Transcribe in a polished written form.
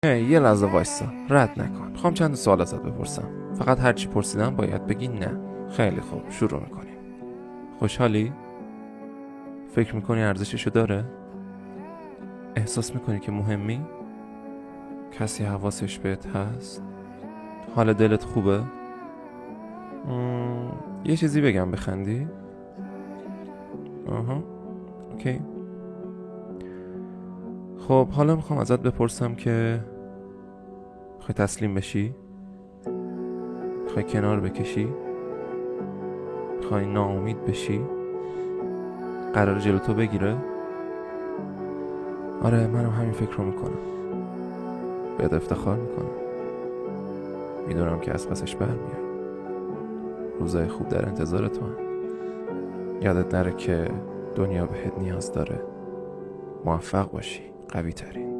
یه لحظه وایسا، رد نکن. میخوام چند سوال ازت بپرسم. فقط هر چی پرسیدم باید بگی نه. خیلی خوب، شروع میکنیم. خوشحالی؟ فکر میکنی ارزششو داره؟ احساس میکنی که مهمی؟ کسی حواسش بهت هست؟ حال دلت خوبه؟ یه چیزی بگم بخندی؟ آها، اوکی. خب حالا میخوام ازت بپرسم که میخوای تسلیم بشی؟ میخوای کنار بکشی؟ میخوای ناامید بشی؟ قرار جلو تو بگیره؟ آره، منم همین فکر رو میکنم. بهت افتخار میکنم. میدونم که از پسش برمیای. روزای خوب در انتظار تو هم. یادت نره که دنیا بهت نیاز داره. موفق باشی، قوی تری.